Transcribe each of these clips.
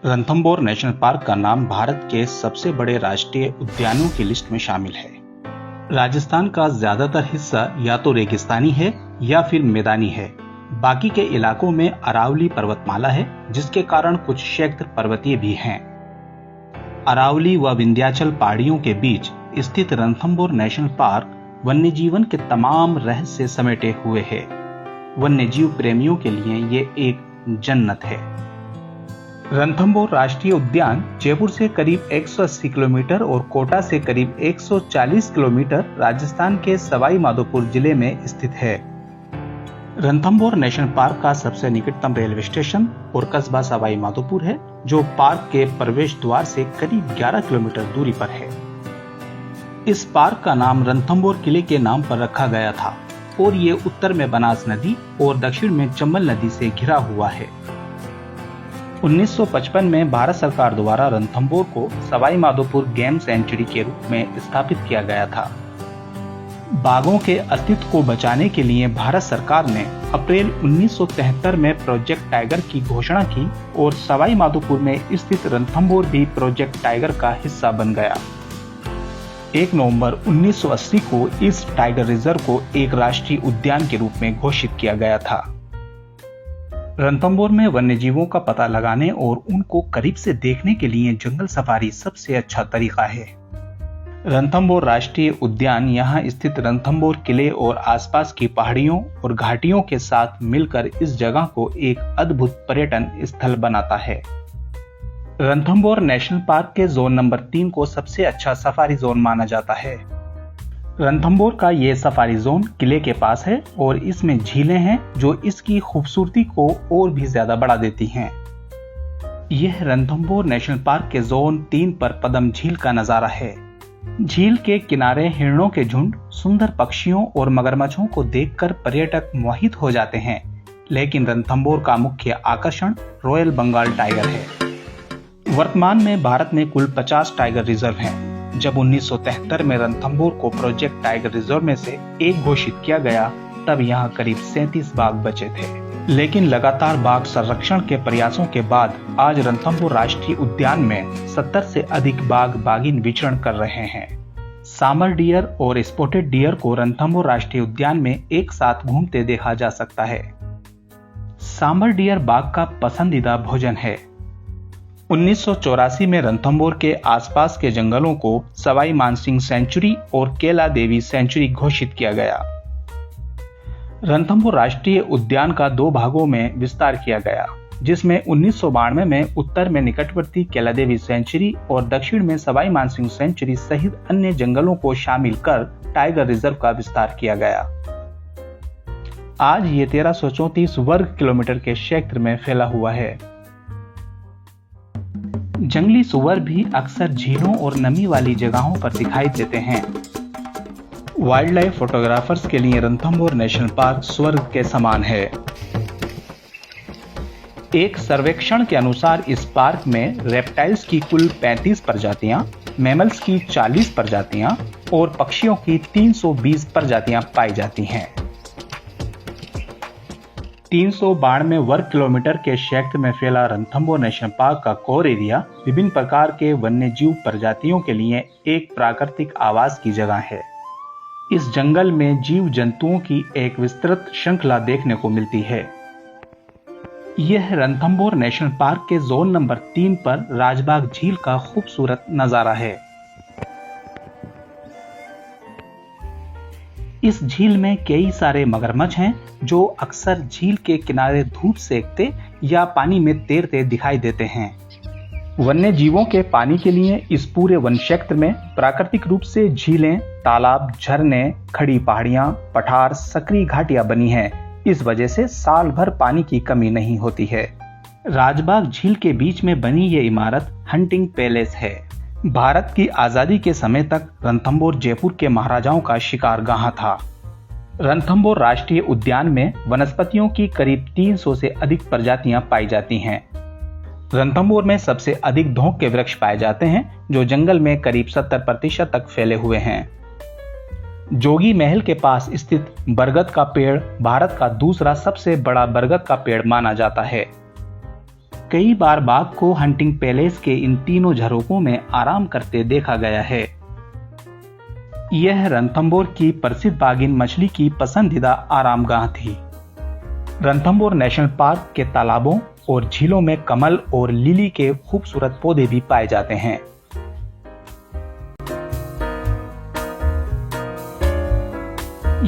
Ranthambore national park का नाम भारत के सबसे बड़े राष्ट्रीय उद्यानों की लिस्ट में शामिल है। राजस्थान का ज्यादातर हिस्सा या तो रेगिस्तानी है या फिर मैदानी है। बाकी के इलाकों में अरावली पर्वतमाला है, जिसके कारण कुछ क्षेत्र पर्वतीय भी हैं। अरावली व विंध्याचल पहाड़ियों के बीच स्थित रणथंभौर नेशनल पार्क वन्य जीवन के तमाम रहस्य समेटे हुए है। वन्य जीव प्रेमियों के लिए ये एक जन्नत है। रणथंभौर राष्ट्रीय उद्यान जयपुर से करीब 180 किलोमीटर और कोटा से करीब 140 किलोमीटर राजस्थान के सवाई माधोपुर जिले में स्थित है। रणथंभौर नेशनल पार्क का सबसे निकटतम रेलवे स्टेशन और कस्बा सवाई माधोपुर है, जो पार्क के प्रवेश द्वार से करीब 11 किलोमीटर दूरी पर है। इस पार्क का नाम रणथंभौर किले के नाम पर रखा गया था और ये उत्तर में बनास नदी और दक्षिण में चंबल नदी से घिरा हुआ है। 1955 में भारत सरकार द्वारा रणथंभौर को सवाई माधोपुर गेम सेंचुरी के रूप में स्थापित किया गया था। बाघों के अस्तित्व को बचाने के लिए भारत सरकार ने अप्रैल 1973 में प्रोजेक्ट टाइगर की घोषणा की और सवाई माधोपुर में स्थित रणथंभौर भी प्रोजेक्ट टाइगर का हिस्सा बन गया। 1 नवंबर 1980 को इस टाइगर रिजर्व को एक राष्ट्रीय उद्यान के रूप में घोषित किया गया था। रणथंभौर में वन्य जीवों का पता लगाने और उनको करीब से देखने के लिए जंगल सफारी सबसे अच्छा तरीका है। रणथंभौर राष्ट्रीय उद्यान यहाँ स्थित रणथंभौर किले और आसपास की पहाड़ियों और घाटियों के साथ मिलकर इस जगह को एक अद्भुत पर्यटन स्थल बनाता है। रणथंभौर नेशनल पार्क के जोन नंबर 3 को सबसे अच्छा सफारी जोन माना जाता है। रणथंभौर का ये सफारी जोन किले के पास है और इसमें झीलें हैं जो इसकी खूबसूरती को और भी ज्यादा बढ़ा देती हैं। यह रणथंभौर नेशनल पार्क के जोन 3 पर पदम झील का नजारा है। झील के किनारे हिरणों के झुंड, सुंदर पक्षियों और मगरमच्छों को देखकर पर्यटक मोहित हो जाते हैं। लेकिन रणथंभौर का मुख्य आकर्षण रॉयल बंगाल टाइगर है। वर्तमान में भारत में कुल 50 टाइगर रिजर्व हैं। जब 1973 में रणथंभौर को प्रोजेक्ट टाइगर रिजर्व में से एक घोषित किया गया, तब यहाँ करीब 37 बाघ बचे थे। लेकिन लगातार बाघ संरक्षण के प्रयासों के बाद आज रणथंभौर राष्ट्रीय उद्यान में 70 से अधिक बाघ बाघिन विचरण कर रहे हैं। सामर डियर और स्पॉटेड डियर को रणथंभौर राष्ट्रीय उद्यान में एक साथ घूमते देखा जा सकता है। सामर डियर बाघ का पसंदीदा भोजन है। 1984 में रणथंभौर के आसपास के जंगलों को सवाई मानसिंह सेंचुरी और केला देवी सेंचुरी घोषित किया गया। रणथंभौर राष्ट्रीय उद्यान का 2 भागों में विस्तार किया गया, जिसमें 1992 में उत्तर में निकटवर्ती केला देवी सेंचुरी और दक्षिण में सवाई मानसिंह सेंचुरी सहित अन्य जंगलों को शामिल कर टाइगर रिजर्व का विस्तार किया गया। आज ये 1334 वर्ग किलोमीटर के क्षेत्र में फैला हुआ है। जंगली सुअर भी अक्सर झीलों और नमी वाली जगहों पर दिखाई देते हैं। वाइल्ड लाइफ फोटोग्राफर्स के लिए रणथंभौर नेशनल पार्क स्वर्ग के समान है। एक सर्वेक्षण के अनुसार इस पार्क में रेप्टाइल्स की कुल 35 प्रजातियां, मैमल्स की 40 प्रजातियां और पक्षियों की 320 प्रजातियां पाई जाती हैं। 392 वर्ग किलोमीटर के क्षेत्र में फैला रणथंभौर नेशनल पार्क का कोर एरिया विभिन्न प्रकार के वन्य जीव प्रजातियों के लिए एक प्राकृतिक आवास की जगह है। इस जंगल में जीव जंतुओं की एक विस्तृत श्रृंखला देखने को मिलती है। यह रणथंभौर नेशनल पार्क के जोन नंबर 3 पर राजबाग झील का खूबसूरत नजारा है। इस झील में कई सारे मगरमच्छ हैं जो अक्सर झील के किनारे धूप सेकते या पानी में तैरते दिखाई देते हैं। वन्य जीवों के पानी के लिए इस पूरे वन क्षेत्र में प्राकृतिक रूप से झीलें, तालाब, झरने, खड़ी पहाड़ियां, पठार, सकरी घाटियां बनी हैं। इस वजह से साल भर पानी की कमी नहीं होती है। राजबाग झील के बीच में बनी ये इमारत हंटिंग पैलेस है। भारत की आजादी के समय तक रणथंभौर जयपुर के महाराजाओं का शिकारगाह था। रणथंभौर राष्ट्रीय उद्यान में वनस्पतियों की करीब 300 से अधिक प्रजातियां पाई जाती हैं। रणथंभौर में सबसे अधिक धोंक के वृक्ष पाए जाते हैं, जो जंगल में करीब 70% तक फैले हुए हैं। जोगी महल के पास स्थित बरगद का पेड़ भारत का दूसरा सबसे बड़ा बरगद का पेड़ माना जाता है। कई बार बाघ को हंटिंग पैलेस के इन तीनों झरोकों में आराम करते देखा गया है। यह रणथंभौर की प्रसिद्ध बाघिन मछली की पसंदीदा आरामगाह थी। रणथंभौर नेशनल पार्क के तालाबों और झीलों में कमल और लिली के खूबसूरत पौधे भी पाए जाते हैं।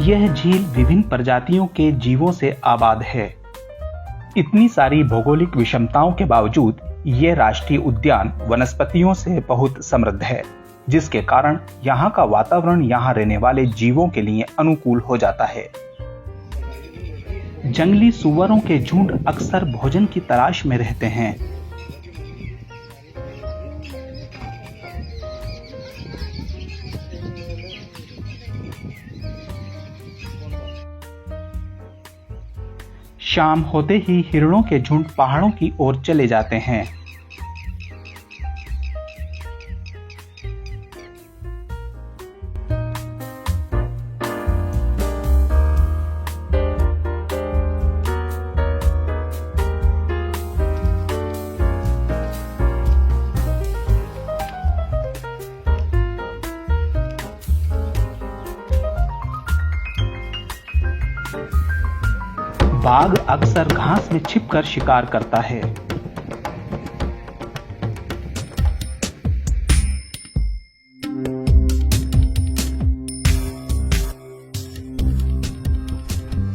यह झील विभिन्न प्रजातियों के जीवों से आबाद है। इतनी सारी भौगोलिक विषमताओं के बावजूद यह राष्ट्रीय उद्यान वनस्पतियों से बहुत समृद्ध है, जिसके कारण यहाँ का वातावरण यहाँ रहने वाले जीवों के लिए अनुकूल हो जाता है। जंगली सुअरों के झुंड अक्सर भोजन की तलाश में रहते हैं। शाम होते ही हिरणों के झुंड पहाड़ों की ओर चले जाते हैं। बाघ अक्सर घास में छिपकर शिकार करता है।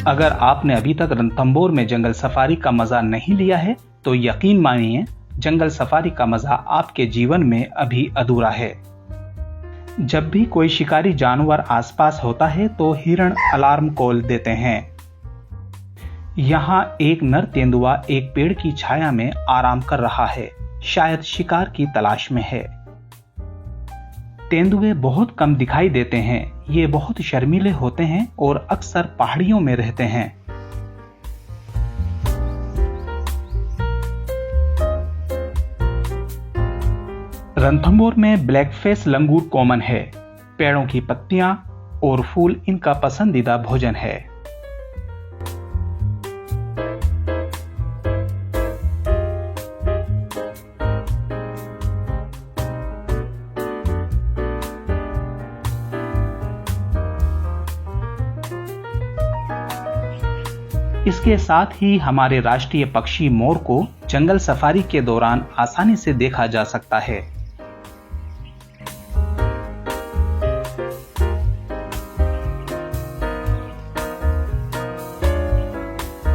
अगर आपने अभी तक रणथंभौर में जंगल सफारी का मजा नहीं लिया है तो यकीन मानिए जंगल सफारी का मजा आपके जीवन में अभी अधूरा है। जब भी कोई शिकारी जानवर आसपास होता है तो हिरण अलार्म कॉल देते हैं। यहाँ एक नर तेंदुआ एक पेड़ की छाया में आराम कर रहा है, शायद शिकार की तलाश में है। तेंदुए बहुत कम दिखाई देते हैं। ये बहुत शर्मीले होते हैं और अक्सर पहाड़ियों में रहते हैं। रणथंभौर में ब्लैकफेस लंगूर कॉमन है। पेड़ों की पत्तियां और फूल इनका पसंदीदा भोजन है। इसके साथ ही हमारे राष्ट्रीय पक्षी मोर को जंगल सफारी के दौरान आसानी से देखा जा सकता है।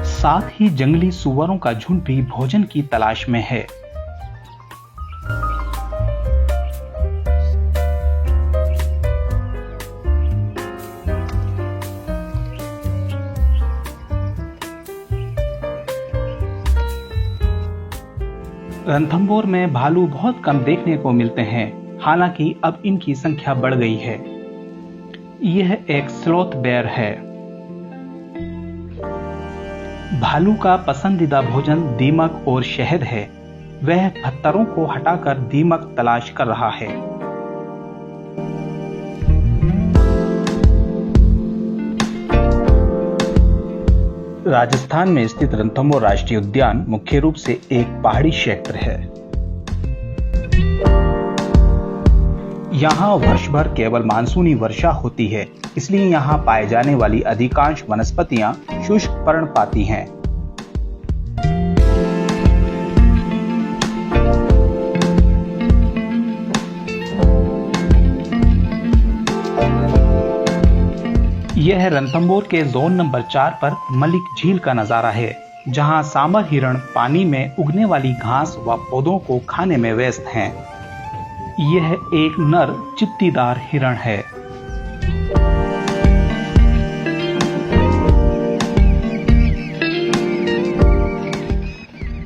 साथ ही जंगली सुअरों का झुंड भी भोजन की तलाश में है। रणथंभौर में भालू बहुत कम देखने को मिलते हैं, हालांकि अब इनकी संख्या बढ़ गई है। यह एक स्लॉथ बेयर है। भालू का पसंदीदा भोजन दीमक और शहद है। वह पत्थरों को हटाकर दीमक तलाश कर रहा है। राजस्थान में स्थित रणथंभौर राष्ट्रीय उद्यान मुख्य रूप से एक पहाड़ी क्षेत्र है। यहाँ वर्ष भर केवल मानसूनी वर्षा होती है, इसलिए यहाँ पाए जाने वाली अधिकांश वनस्पतियां शुष्क पर्णपाती हैं। यह रणथंभौर के जोन नंबर 4 पर मलिक झील का नजारा है, जहां सांबर हिरण पानी में उगने वाली घास व पौधों को खाने में व्यस्त हैं। यह एक नर चित्तीदार हिरण है।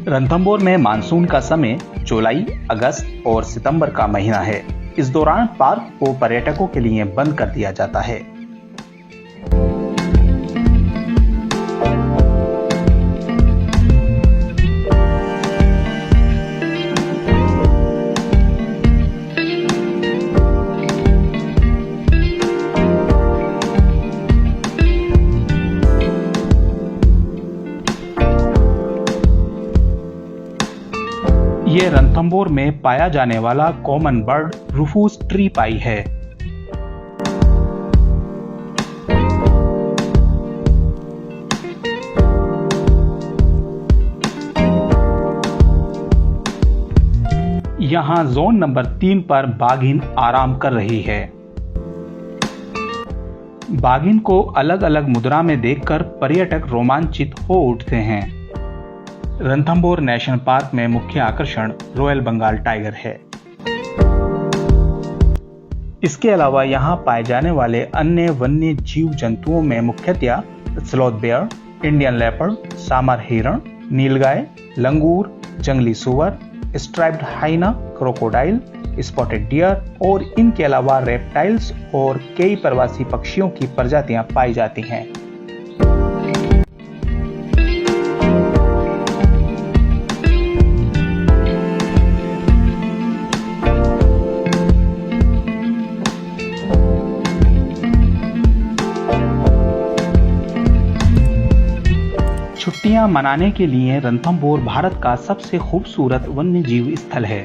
रणथंभौर में मानसून का समय जुलाई, अगस्त और सितंबर का महीना है। इस दौरान पार्क को पर्यटकों के लिए बंद कर दिया जाता है। ये रणथंभौर में पाया जाने वाला कॉमन बर्ड रूफूस ट्री पाई है। यहाँ जोन नंबर 3 पर बाघिन आराम कर रही है। बाघिन को अलग अलग मुद्रा में देखकर पर्यटक रोमांचित हो उठते हैं। रणथंभौर नेशनल पार्क में मुख्य आकर्षण रॉयल बंगाल टाइगर है। इसके अलावा यहाँ पाए जाने वाले अन्य वन्य जीव जंतुओं में मुख्यतया स्लॉथ बेयर, इंडियन लेपर्ड, सामर हिरण, नीलगाय, लंगूर, जंगली सुअर, स्ट्राइप्ड हाइना, क्रोकोडाइल, स्पॉटेड डियर और इनके अलावा रेप्टाइल्स और कई प्रवासी पक्षियों की प्रजातियां पाई जाती हैं। छुट्टियां मनाने के लिए रणथंभौर भारत का सबसे खूबसूरत वन्य जीव स्थल है।